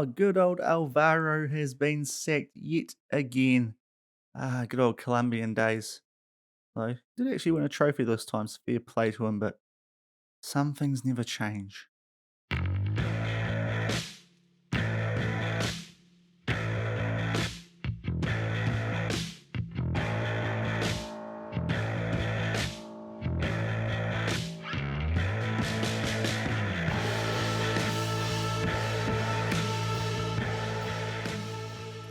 Oh, good old Alvaro has been sacked yet again. Good old Colombian days. Though, did actually win a trophy this time, so fair play to him, but some things never change.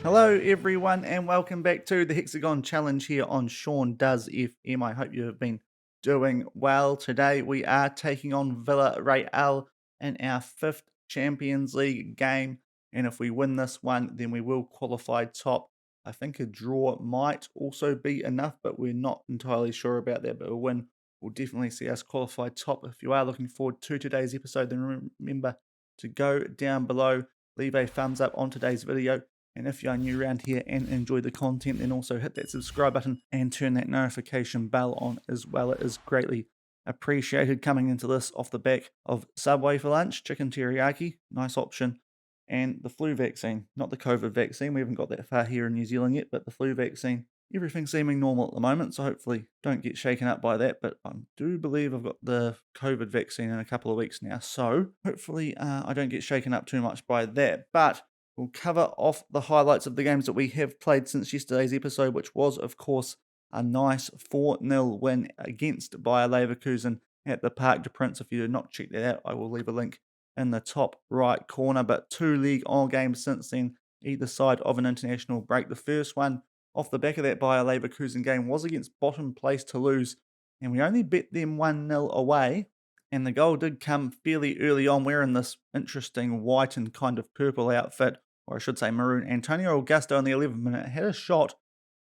Hello, everyone, and welcome back to the Hexagon Challenge here on Shaun Does FM. I hope you have been doing well. Today, we are taking on Villarreal in our fifth Champions League game. And if we win this one, then we will qualify top. I think a draw might also be enough, but we're not entirely sure about that. But a win will definitely see us qualify top. If you are looking forward to today's episode, then remember to go down below, leave a thumbs up on today's video. And if you are new around here and enjoy the content, then also hit that subscribe button and turn that notification bell on as well. It is greatly appreciated. Coming into this off the back of Subway for lunch, chicken teriyaki, nice option, and the flu vaccine, not the COVID vaccine. We haven't got that far here in New Zealand yet, but the flu vaccine. Everything's seeming normal at the moment, so hopefully don't get shaken up by that. But I do believe I've got the COVID vaccine in a couple of weeks now, so hopefully I don't get shaken up too much by that. But we'll cover off the highlights of the games that we have played since yesterday's episode, which was, of course, a nice 4-0 win against Bayer Leverkusen at the Parc des Princes. If you did not check that out, I will leave a link in the top right corner. But two Ligue 1 games since then, either side of an international break. The first one off the back of that Bayer Leverkusen game was against bottom place Toulouse, and we only bet them 1-0 away. And the goal did come fairly early on, wearing this interesting white and kind of purple outfit, or I should say maroon. Antonio Augusto in the 11th minute had a shot.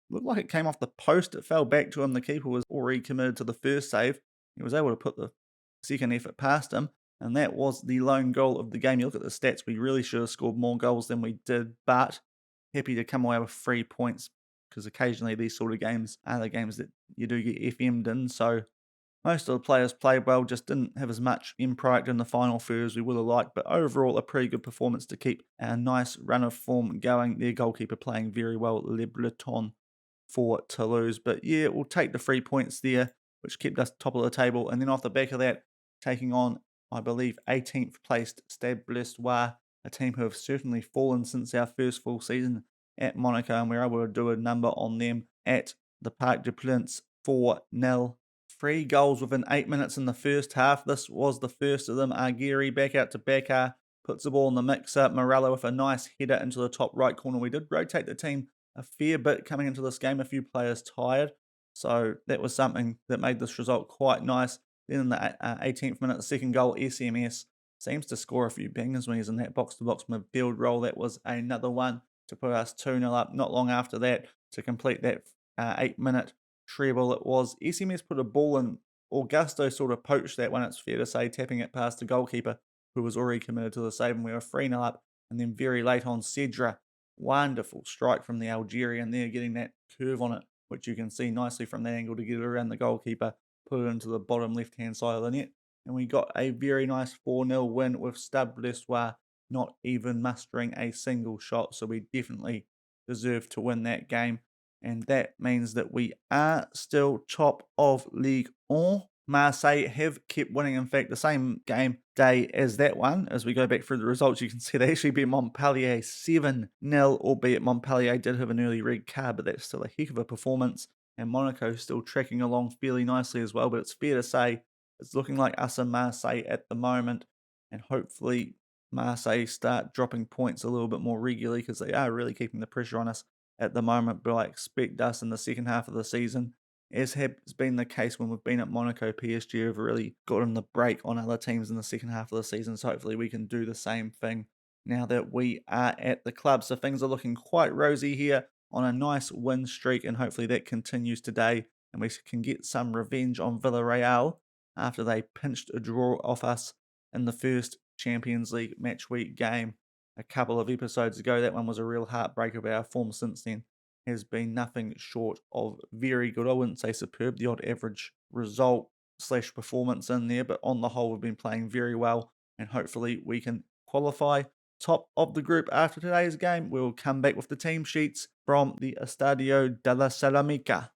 Looked like it came off the post. It fell back to him. The keeper was already committed to the first save. He was able to put the second effort past him. And that was the lone goal of the game. You look at the stats, we really should have scored more goals than we did. But happy to come away with 3 points, because occasionally these sort of games are the games that you do get FM'd in. So most of the players played well, just didn't have as much impact in the final third as we would have liked, but overall a pretty good performance to keep our nice run of form going. Their goalkeeper playing very well, Le Breton for Toulouse. But yeah, we'll take the 3 points there, which kept us top of the table. And then off the back of that, taking on, I believe, 18th placed Stade Brestois, a team who have certainly fallen since our first full season at Monaco, and we were able to do a number on them at the Parc des Princes 4-0. 3 goals within 8 minutes in the first half. This was the first of them. Argueri back out to Becker, puts the ball in the mixer. Morello with a nice header into the top right corner. We did rotate the team a fair bit coming into this game, a few players tired. So that was something that made this result quite nice. Then in the 18th minute, the second goal, SMS seems to score a few bangers when he's in that box-to-box midfield role. That was another one to put us 2-0 up. Not long after that, to complete that 8-minute treble it was. SMS put a ball in. Augusto sort of poached that one, it's fair to say, tapping it past the goalkeeper, who was already committed to the save, and we were 3-0 up. And then very late on, Cedra, wonderful strike from the Algerian there, getting that curve on it, which you can see nicely from that angle to get it around the goalkeeper, put it into the bottom left-hand side of the net. And we got a very nice 4-0 win with Stade Brestois not even mustering a single shot. So we definitely deserve to win that game. And that means that we are still top of Ligue 1. Marseille have kept winning. In fact, the same game day as that one, as we go back through the results, you can see they actually beat Montpellier 7-0, albeit Montpellier did have an early red card, but that's still a heck of a performance. And Monaco still tracking along fairly nicely as well. But it's fair to say it's looking like us and Marseille at the moment. And hopefully Marseille start dropping points a little bit more regularly, because they are really keeping the pressure on us at the moment. But I expect us in the second half of the season, as has been the case when we've been at Monaco, PSG have really gotten the break on other teams in the second half of the season. So hopefully we can do the same thing now that we are at the club. So things are looking quite rosy here on a nice win streak, and hopefully that continues today and we can get some revenge on Villarreal after they pinched a draw off us in the first Champions League match week game a couple of episodes ago. That one was a real heartbreaker, but our form since then has been nothing short of very good. I wouldn't say superb, the odd average result / performance in there, but on the whole we've been playing very well, and hopefully we can qualify top of the group after today's game. We'll come back with the team sheets from the Estadio de la Ceramica.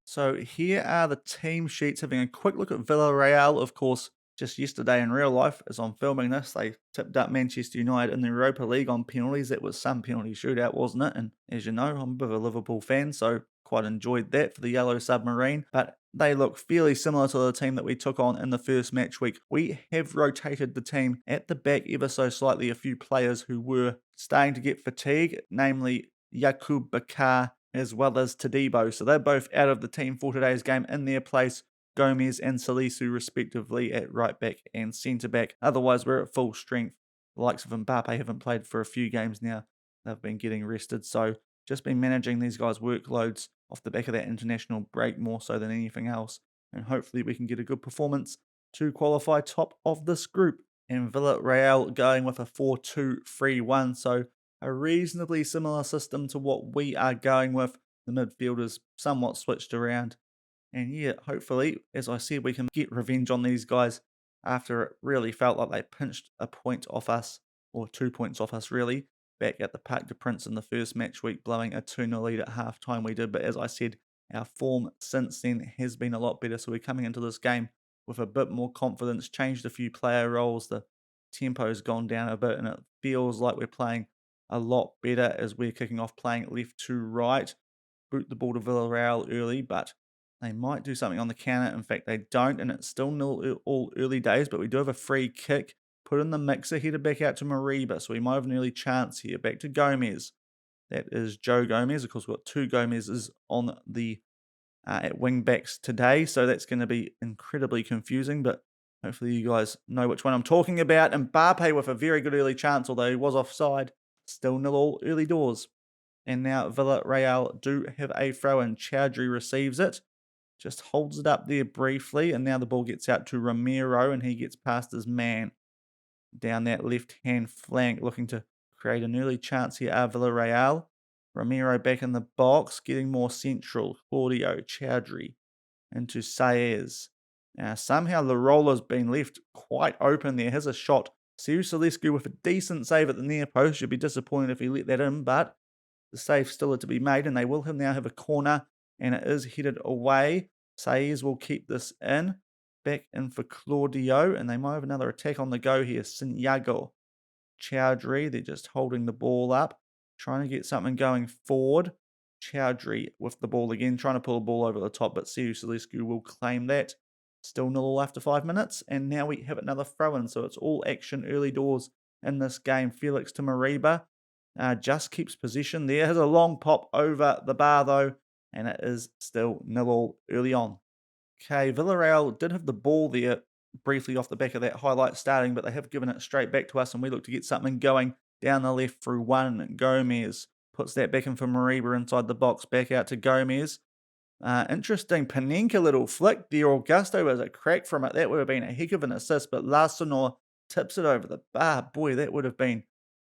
So here are the team sheets, having a quick look at Villarreal. Of course, just yesterday in real life, as I'm filming this, they tipped up Manchester United in the Europa League on penalties. That was some penalty shootout, wasn't it? And as you know, I'm a bit of a Liverpool fan, so quite enjoyed that for the Yellow Submarine. But they look fairly similar to the team that we took on in the first match week. We have rotated the team at the back ever so slightly. A few players who were starting to get fatigue, namely Yakub Bakar as well as Tadibo. So they're both out of the team for today's game. In their place, Gomez and Salisu respectively at right back and centre back. Otherwise, we're at full strength. The likes of Mbappe haven't played for a few games now. They've been getting rested. So just been managing these guys' workloads off the back of that international break more so than anything else. And hopefully we can get a good performance to qualify top of this group. And Villarreal going with a 4-2-3-1. So a reasonably similar system to what we are going with. The midfielders somewhat switched around. And yeah, hopefully, as I said, we can get revenge on these guys after it really felt like they pinched a point off us, or 2 points off us really, back at the Parc des Princes in the first match week, blowing a 2-0 lead at half time we did. But as I said, our form since then has been a lot better. So we're coming into this game with a bit more confidence, changed a few player roles, the tempo's gone down a bit, and it feels like we're playing a lot better as we're kicking off playing left to right. Boot the ball to Villarreal early, but they might do something on the counter. In fact, they don't, and it's still nil all early days, but we do have a free kick. Put in the mixer, headed back out to Mariba, so we might have an early chance here. Back to Gomez. That is Joe Gomez. Of course, we've got two Gomez's on the at wing backs today, so that's going to be incredibly confusing, but hopefully you guys know which one I'm talking about. And Mbappe with a very good early chance, although he was offside. Still nil all early doors. And now Villarreal do have a throw in. Chowdhury receives it. Just holds it up there briefly. And now the ball gets out to Ramiro and he gets past his man down that left-hand flank, looking to create an early chance here at Villarreal. Ramiro back in the box, getting more central. Claudio, Chowdhury into Saez. Now, somehow the roller's been left quite open there. Has a shot. Celescu with a decent save at the near post. You'd be disappointed if he let that in, but the save still to be made, and they will now have a corner, and it is headed away. Saez will keep this in. Back in for Claudio, and they might have another attack on the go here. Santiago, Chowdhury, they're just holding the ball up, trying to get something going forward. Chowdhury with the ball again, trying to pull the ball over the top, but Celescu will claim that. Still nil after 5 minutes, and now we have another throw-in, so it's all action early doors in this game. Felix to Mariba, just keeps possession there. Has a long pop over the bar though, and it is still 0-0 early on. Okay, Villarreal did have the ball there briefly off the back of that highlight starting, but they have given it straight back to us, and we look to get something going down the left through one. Gomez puts that back in for Mariba inside the box, back out to Gomez. Interesting Panenka little flick there. Augusto has a crack from it. That would have been a heck of an assist, but Larsenor tips it over the bar. Boy, that would have been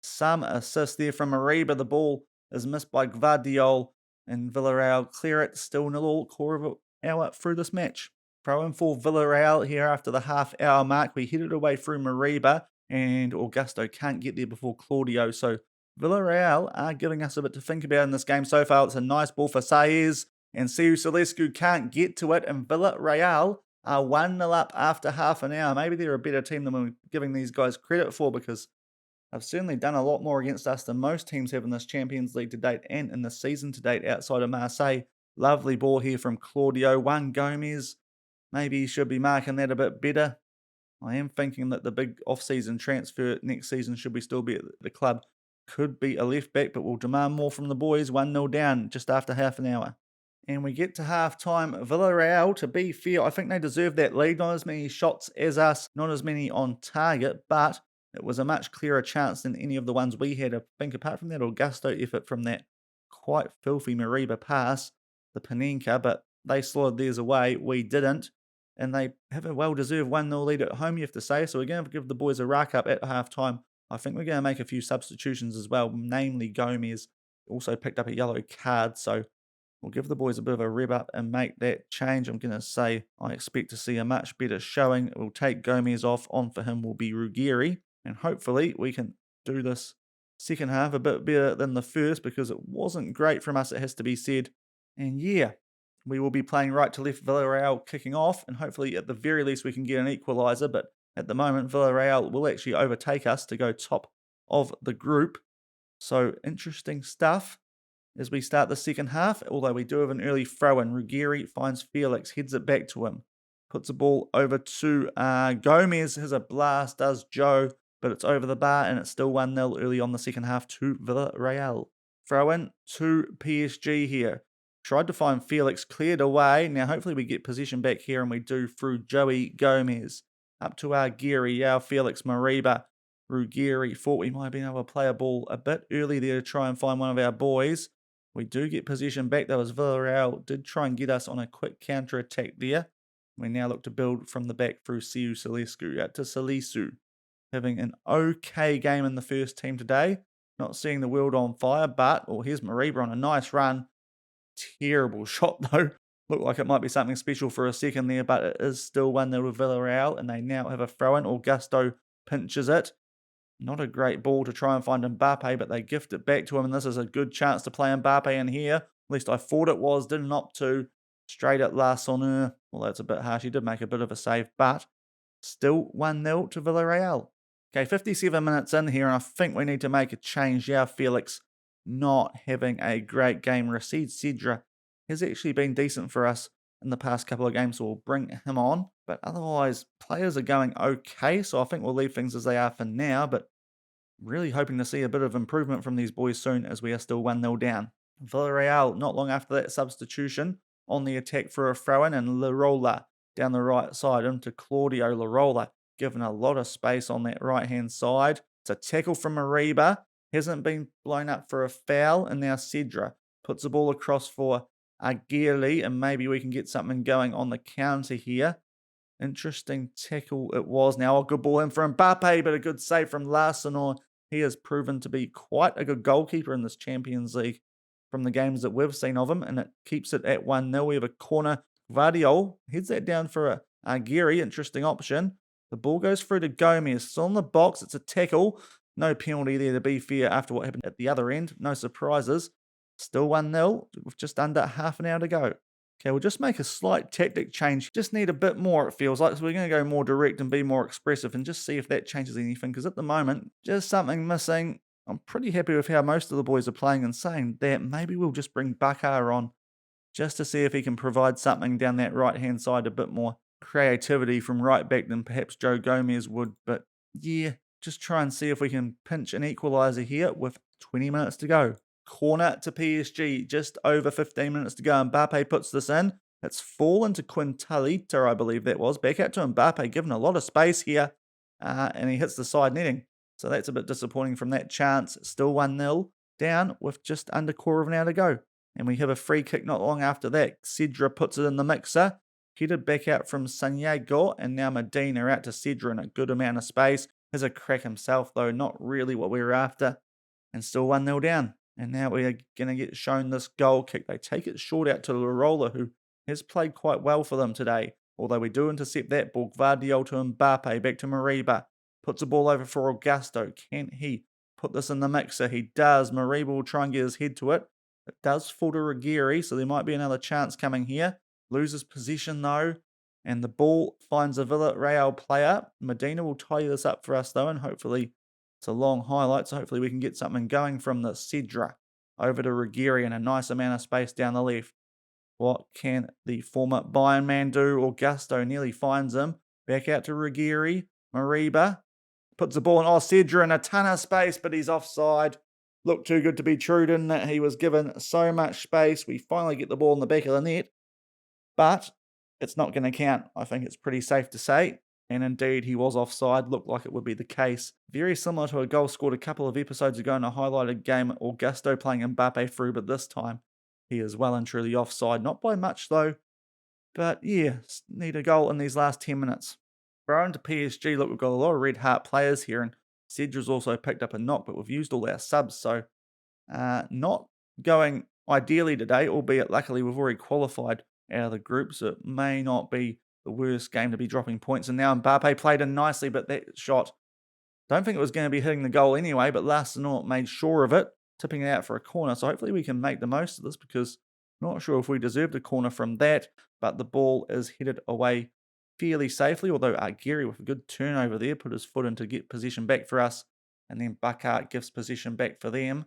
some assist there from Mariba. The ball is missed by Gvardiol, and Villarreal clear it. Still 0-0, quarter of an hour through this match. Throw in for Villarreal here after the half-hour mark. We headed away through Mariba, and Augusto can't get there before Claudio. So Villarreal are giving us a bit to think about in this game so far. It's a nice ball for Saez, and Celescu can't get to it, and Villarreal are 1-0 up after half an hour. Maybe they're a better team than we're giving these guys credit for, because they've certainly done a lot more against us than most teams have in this Champions League to date and in the season to date outside of Marseille. Lovely ball here from Claudio. One Gomez. Maybe he should be marking that a bit better. I am thinking that the big off-season transfer next season, should we still be at the club, could be a left back, but we'll demand more from the boys. 1-0 down just after half an hour. And we get to half-time. Villarreal, to be fair, I think they deserve that lead. Not as many shots as us, not as many on target, but it was a much clearer chance than any of the ones we had. I think apart from that Augusto effort from that quite filthy Mariba pass, the Panenka, but they slaughtered theirs away. We didn't. And they have a well-deserved 1-0 lead at home, you have to say. So we're going to give the boys a rack up at half-time. I think we're going to make a few substitutions as well, namely Gomez. Also picked up a yellow card, so we'll give the boys a bit of a rev up and make that change. I'm going to say I expect to see a much better showing. We'll take Gomez off. On for him will be Ruggieri. And hopefully we can do this second half a bit better than the first because it wasn't great from us, it has to be said. And yeah, we will be playing right to left Villarreal kicking off, and hopefully at the very least we can get an equaliser. But at the moment, Villarreal will actually overtake us to go top of the group. So interesting stuff as we start the second half, although we do have an early throw in. Ruggieri finds Felix, heads it back to him, puts the ball over to Gomez, has a blast, does Joe, but it's over the bar and it's still 1-0 early on the second half to Villarreal. Throw in to PSG here. Tried to find Felix, cleared away. Now hopefully we get possession back here, and we do through Joey Gomez. Up to our Geary, our Felix Mariba. Ruggieri thought we might have been able to play a ball a bit early there to try and find one of our boys. We do get possession back though, as Villarreal did try and get us on a quick counter attack there. We now look to build from the back through Siu Salescu out to Salisu. Having an okay game in the first team today. Not seeing the world on fire, but, here's Mariba on a nice run. Terrible shot though. Looked like it might be something special for a second there, but it is still 1-0 to Villarreal, and they now have a throw-in. Augusto pinches it. Not a great ball to try and find Mbappe, but they gift it back to him, and this is a good chance to play Mbappe in here. At least I thought it was, didn't opt to. Straight at Larsonneur. Well, that's a bit harsh. He did make a bit of a save, but still 1-0 to Villarreal. Okay, 57 minutes in here, and I think we need to make a change. Yeah, Felix not having a great game. Racine Cedra has actually been decent for us in the past couple of games, so we'll bring him on. But otherwise, players are going okay, so I think we'll leave things as they are for now, but really hoping to see a bit of improvement from these boys soon, as we are still 1-0 down. Villarreal, not long after that substitution, on the attack for a throw-in, and Larola down the right side into Claudio Larola, given a lot of space on that right-hand side. It's a tackle from Mariba, hasn't been blown up for a foul, and now Cedra puts the ball across for Aguirre, and maybe we can get something going on the counter here. Interesting tackle it was. Now a good ball in for Mbappe, but a good save from Larsonneur. He has proven to be quite a good goalkeeper in this Champions League from the games that we've seen of him, and it keeps it at 1-0. We have a corner. Guardiol heads that down for a Aguirre. Interesting option. The ball goes through to Gomez. Still in the box. It's a tackle. No penalty there, to be fair, after what happened at the other end. No surprises. Still 1-0 with just under half an hour to go. Okay, we'll just make a slight tactic change. Just need a bit more, it feels like. So we're going to go more direct and be more expressive and just see if that changes anything. Because at the moment, just something missing. I'm pretty happy with how most of the boys are playing, and saying that maybe we'll just bring Bakar on just to see if he can provide something down that right-hand side, a bit more creativity from right back than perhaps Joe Gomez would. But yeah, just try and see if we can pinch an equaliser here with 20 minutes to go. Corner to PSG, just over 15 minutes to go. Mbappe puts this in. It's fallen to Quintalita, I believe that was. Back out to Mbappe, given a lot of space here. And he hits the side netting. So that's a bit disappointing from that chance. Still 1-0 down with just under quarter of an hour to go. And we have a free kick not long after that. Cedra puts it in the mixer. Headed back out from Sanyago, and now Medina out to Cedra in a good amount of space. Has a crack himself, though, not really what we were after. And still 1-0 down. And now we are going to get shown this goal kick. They take it short out to Larola, who has played quite well for them today. Although we do intercept that ball. Guardiol to Mbappe, back to Mariba. Puts the ball over for Augusto. Can he put this in the mixer? He does. Mariba will try and get his head to it. It does fall to Ruggieri, so there might be another chance coming here. Loses possession though. And the ball finds a Villarreal player. Medina will tie this up for us though, and hopefully it's a long highlight, so hopefully we can get something going from the Cedra over to Ruggieri and a nice amount of space down the left. What can the former Bayern man do? Augusto nearly finds him. Back out to Ruggieri. Mariba puts the ball in. Cedra in a ton of space, but he's offside. Looked too good to be true, didn't it? He was given so much space. We finally get the ball in the back of the net. But it's not going to count. I think it's pretty safe to say. And indeed, he was offside. Looked like it would be the case. Very similar to a goal scored a couple of episodes ago in a highlighted game. Augusto playing Mbappe through, but this time he is well and truly offside. Not by much though. But yeah, need a goal in these last 10 minutes. Throw into PSG. Look, we've got a lot of red heart players here, and Cedra's also picked up a knock, but we've used all our subs, so not going ideally today, albeit luckily we've already qualified out of the group, so it may not be the worst game to be dropping points. And now Mbappe played in nicely, but that shot Don't think it was going to be hitting the goal anyway, but Arsenal made sure of it, tipping it out for a corner. So hopefully we can make the most of this because not sure if we deserved a corner from that, but the ball is headed away fairly safely, although Gary with a good turnover there put his foot in to get possession back for us, and then Buckhart gives possession back for them.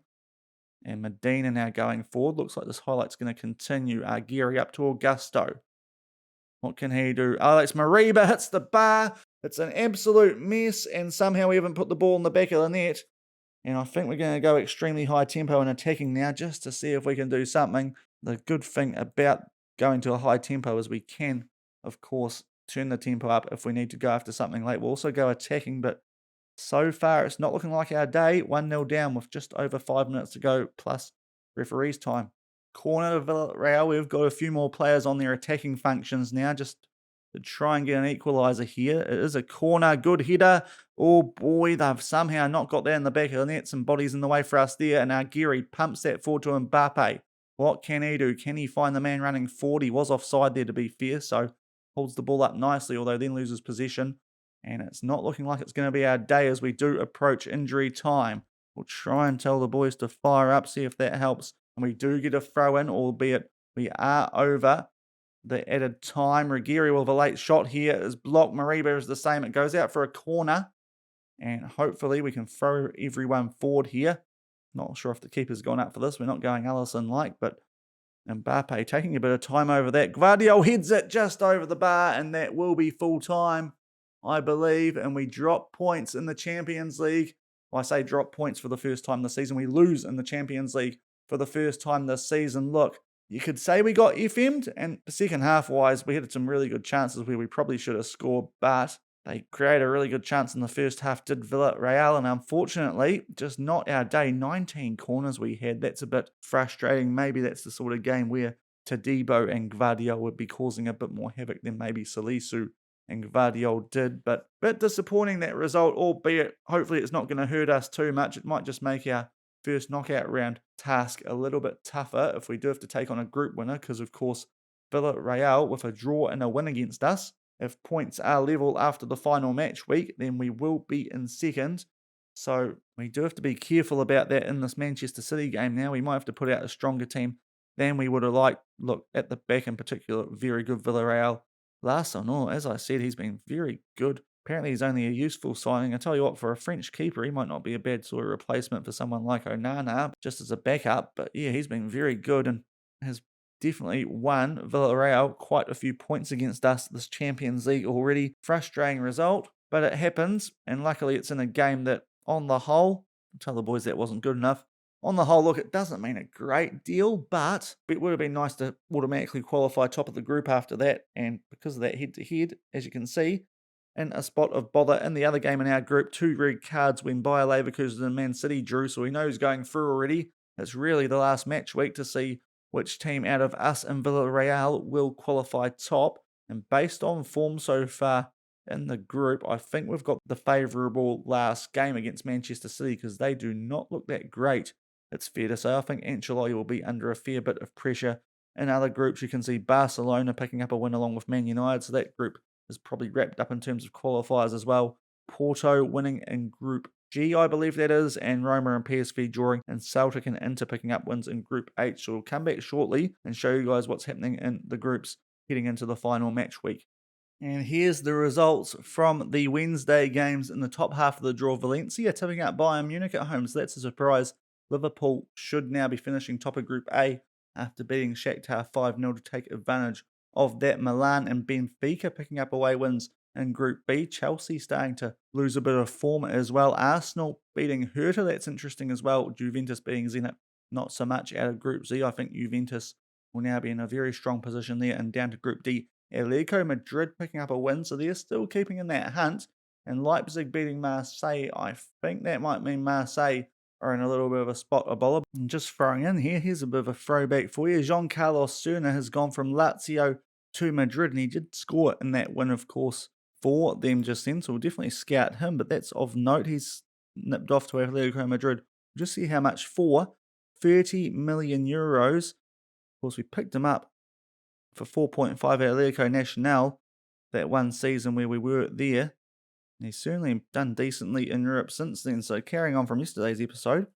And Medina now going forward. Looks like this highlight's going to continue. Gary up to Augusto. What can he do? Alex Mariba hits the bar. It's an absolute mess, and somehow we haven't put the ball in the back of the net. And I think we're going to go extremely high tempo and attacking now just to see if we can do something. The good thing about going to a high tempo is we can, of course, turn the tempo up if we need to go after something late. We'll also go attacking, but so far it's not looking like our day. 1-0 down with just over 5 minutes to go, plus referee's time. Corner of Villarreal, we've got a few more players on their attacking functions now, just to try and get an equaliser here. It is a corner, good header. Oh boy, they've somehow not got that in the back of the net. Some bodies in the way for us there, and Arguri pumps that forward to Mbappe. What can he do? Can he find the man running forward? He was offside there, to be fair, so holds the ball up nicely, although then loses possession. And it's not looking like it's going to be our day as we do approach injury time. We'll try and tell the boys to fire up, see if that helps. And we do get a throw in, albeit we are over the added time. Ruggieri with a late shot here is blocked. Mariba is the same. It goes out for a corner. And hopefully we can throw everyone forward here. Not sure if the keeper's gone up for this. We're not going Allison-like, but Mbappe taking a bit of time over that. Gvardiol heads it just over the bar, and that will be full time, I believe. And we drop points in the Champions League. Well, I say drop points for the first time this season. We lose in the Champions League for the first time this season. Look, you could say we got FM'd, and second half-wise, we had some really good chances where we probably should have scored, but they created a really good chance in the first half, did Villarreal, and unfortunately, just not our day. 19 corners we had. That's a bit frustrating. Maybe that's the sort of game where Todibo and Gvardiol would be causing a bit more havoc than maybe Salisu and Gvardiol did, but a bit disappointing that result, albeit hopefully it's not going to hurt us too much. It might just make our first knockout round task a little bit tougher if we do have to take on a group winner, because of course Villarreal with a draw and a win against us, if points are level after the final match week, then we will be in second. So we do have to be careful about that in this Manchester City game now. We might have to put out a stronger team than we would have liked. Look, at the back in particular, very good Villarreal. Arsenal, as I said, he's been very good. Apparently he's only a useful signing. I tell you what, for a French keeper, he might not be a bad sort of replacement for someone like Onana, just as a backup. But yeah, he's been very good and has definitely won Villarreal quite a few points against us this Champions League already. Frustrating result, but it happens. And luckily it's in a game that, on the whole, I'll tell the boys that wasn't good enough. On the whole, look, it doesn't mean a great deal, but it would have been nice to automatically qualify top of the group after that. And because of that head-to-head, as you can see, in a spot of bother in the other game in our group, 2 red cards when Bayer Leverkusen and Man City drew, so we know who's going through already. It's really the last match week to see which team out of us and Villarreal will qualify top. And based on form so far in the group, I think we've got the favourable last game against Manchester City because they do not look that great. It's fair to say I think Ancelotti will be under a fair bit of pressure. In other groups, you can see Barcelona picking up a win along with Man United, so that group is probably wrapped up in terms of qualifiers as well. Porto winning in Group G, I believe that is, and Roma and PSV drawing, and Celtic and Inter picking up wins in Group H. So we'll come back shortly and show you guys what's happening in the groups heading into the final match week. And here's the results from the Wednesday games in the top half of the draw. Valencia tipping up Bayern Munich at home, so that's a surprise. Liverpool should now be finishing top of Group A after beating Shakhtar 5-0 to take advantage of that. Milan and Benfica picking up away wins in Group B. Chelsea starting to lose a bit of form as well. Arsenal beating Hertha, that's interesting as well. Juventus beating Zenit, not so much out of Group Z. I think Juventus will now be in a very strong position there. And down to Group D, Atletico Madrid picking up a win, so they're still keeping in that hunt. And Leipzig beating Marseille, I think that might mean Marseille are in a little bit of a spot of bother. And just throwing in here, here's a bit of a throwback for you. Jean-Carlos Serna has gone from Lazio to Madrid, and he did score in that win, of course, for them just then, so we'll definitely scout him, but that's of note. He's nipped off to Atletico Madrid. We'll just see how much for. 30 million euros. Of course, we picked him up for 4.5 at Atletico Nacional that one season where we were there. And he's certainly done decently in Europe since then. So carrying on from yesterday's episode,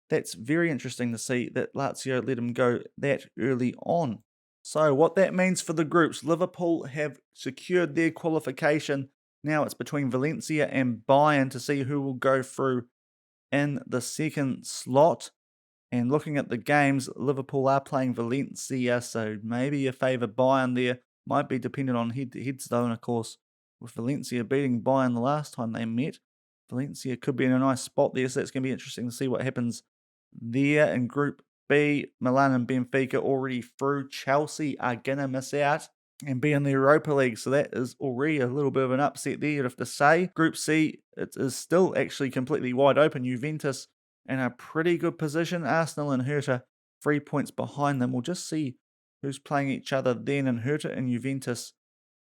that's very interesting to see that Lazio let him go that early on. So what that means for the groups, Liverpool have secured their qualification. Now it's between Valencia and Bayern to see who will go through in the second slot. And looking at the games, Liverpool are playing Valencia, so maybe a favour Bayern there. Might be dependent on head-to-heads though, and of course, with Valencia beating Bayern the last time they met, Valencia could be in a nice spot there, so it's going to be interesting to see what happens there. In Group B, Milan and Benfica already through. Chelsea are going to miss out and be in the Europa League, so that is already a little bit of an upset there, you'd have to say. Group C, it is still actually completely wide open. Juventus in a pretty good position. Arsenal and Hertha 3 points behind them. We'll just see who's playing each other then, and Hertha and Juventus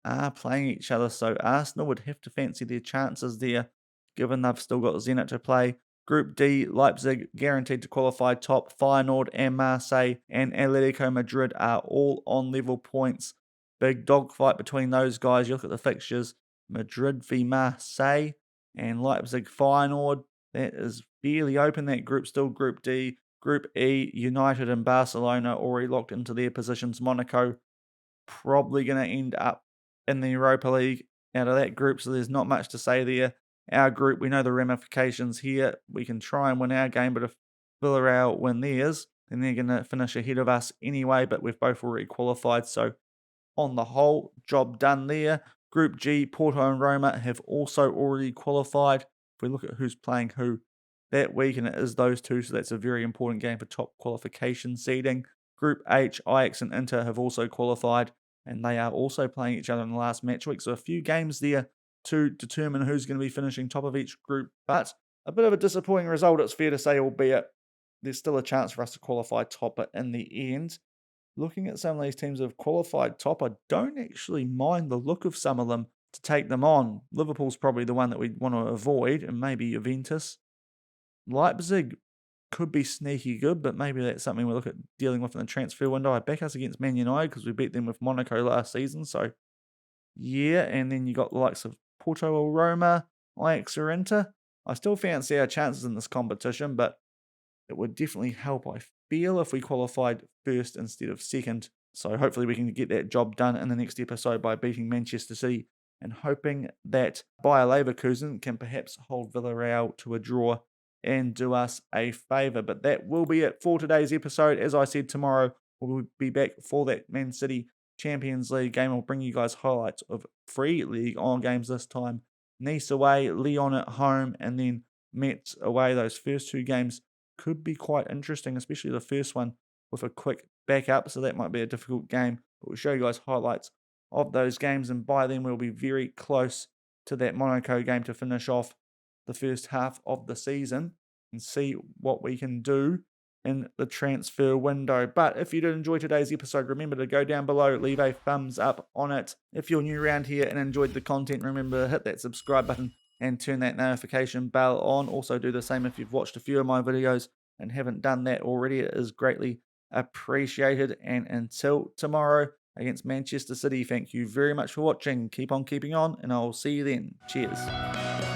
are playing each other, so Arsenal would have to fancy their chances there, given they've still got Zenit to play. Group D, Leipzig guaranteed to qualify top. Feyenoord and Marseille and Atletico Madrid are all on level points. Big dogfight between those guys. You look at the fixtures, Madrid v Marseille and Leipzig Feyenoord. That is fairly open, that group still. Group D. Group E, United and Barcelona already locked into their positions. Monaco probably going to end up in the Europa League out of that group, so there's not much to say there. Our group, we know the ramifications here. We can try and win our game, but if Villarreal win theirs, then they're going to finish ahead of us anyway, but we've both already qualified, so on the whole, job done there. Group G, Porto and Roma have also already qualified. If we look at who's playing who that week, and it is those two, so that's a very important game for top qualification seeding. Group H, Ajax and Inter have also qualified, and they are also playing each other in the last match week, so a few games there to determine who's going to be finishing top of each group, but a bit of a disappointing result, it's fair to say, albeit there's still a chance for us to qualify top in the end. Looking at some of these teams that have qualified top, I don't actually mind the look of some of them to take them on. Liverpool's probably the one that we want to avoid, and maybe Juventus. Leipzig could be sneaky good, but maybe that's something we look at dealing with in the transfer window. I back us against Man United because we beat them with Monaco last season, so yeah. And then you got the likes of Porto or Roma, Ajax or Inter. I still fancy our chances in this competition, but it would definitely help, I feel, if we qualified first instead of second. So hopefully we can get that job done in the next episode by beating Manchester City and hoping that Bayer Leverkusen can perhaps hold Villarreal to a draw and do us a favour. But that will be it for today's episode. As I said, tomorrow we'll be back for that Man City Champions League game. I'll bring you guys highlights of 3 Ligue on games this time. Nice away, Lyon at home, and then Metz away. Those first 2 games could be quite interesting, especially the first one with a quick backup, so that might be a difficult game. But we'll show you guys highlights of those games, and by then we'll be very close to that Monaco game to finish off the first half of the season and see what we can do in the transfer window. But if you did enjoy today's episode, remember to go down below, leave a thumbs up on it. If you're new around here and enjoyed the content, remember to hit that subscribe button and turn that notification bell on. Also do the same if you've watched a few of my videos and haven't done that already. It is greatly appreciated. And until tomorrow against Manchester City, thank you very much for watching. Keep on keeping on, and I'll see you then. Cheers.